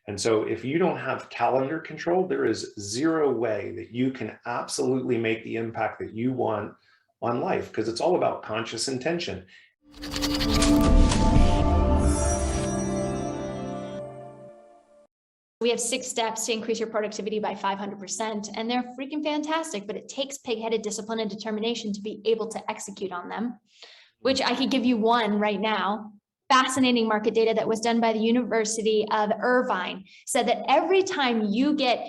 And so if you don't have calendar control, there is zero way that you can absolutely make the impact that you want on life, because it's all about conscious intention. We have 6 steps to increase your productivity by 500%, and they're freaking fantastic, but it takes pig-headed discipline and determination to be able to execute on them, which I could give you one right now. Fascinating market data that was done by the University of Irvine said that every time you get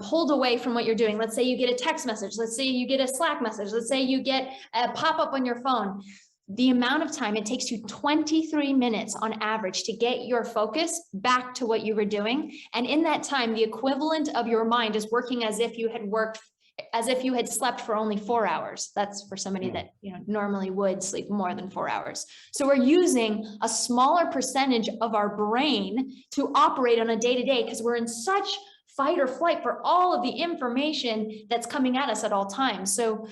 pulled away from what you're doing, let's say you get a text message, let's say you get a Slack message, let's say you get a pop-up on your phone, the amount of time it takes you 23 minutes on average to get your focus back to what you were doing. And in that time, the equivalent of your mind is working as if you had slept for only 4 hours. That's for somebody that normally would sleep more than 4 hours. So we're using a smaller percentage of our brain to operate on a day-to-day because we're in such fight or flight for all of the information that's coming at us at all times. So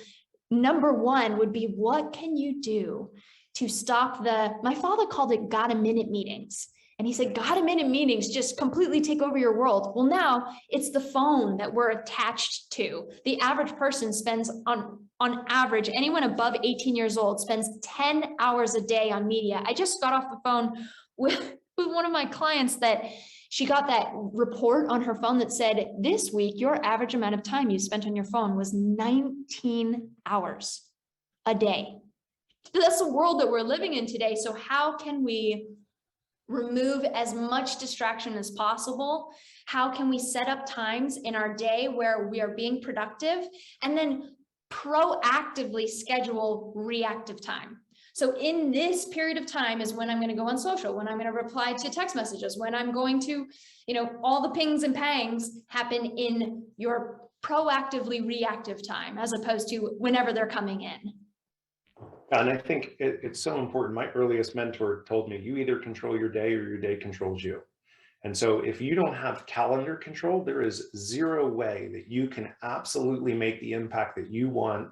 number one would be, what can you do to stop my father called it got a minute meetings. And he said, got a minute meetings just completely take over your world. Well, now it's the phone that we're attached to. The average person spends on average, anyone above 18 years old spends 10 hours a day on media. I just got off the phone with one of my clients that she got that report on her phone that said, this week, your average amount of time you spent on your phone was 19 hours a day. That's the world that we're living in today. So how can we remove as much distraction as possible? How can we set up times in our day where we are being productive and then proactively schedule reactive time? So in this period of time is when I'm going to go on social, when I'm going to reply to text messages, when I'm going to, all the pings and pangs happen in your proactively reactive time, as opposed to whenever they're coming in. And I think it's so important. My earliest mentor told me, you either control your day or your day controls you. And so if you don't have calendar control, there is zero way that you can absolutely make the impact that you want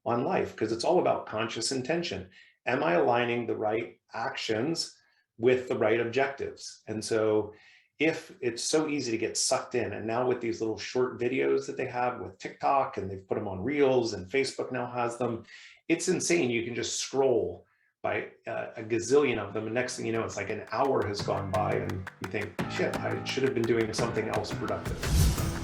on life, because it's all about conscious intention. Am I aligning the right actions with the right objectives? And so if it's so easy to get sucked in, and now with these little short videos that they have with TikTok, and they've put them on Reels, and Facebook now has them, it's insane. You can just scroll by a gazillion of them, and next thing you know, it's like an hour has gone by and you think, shit, I should have been doing something else productive.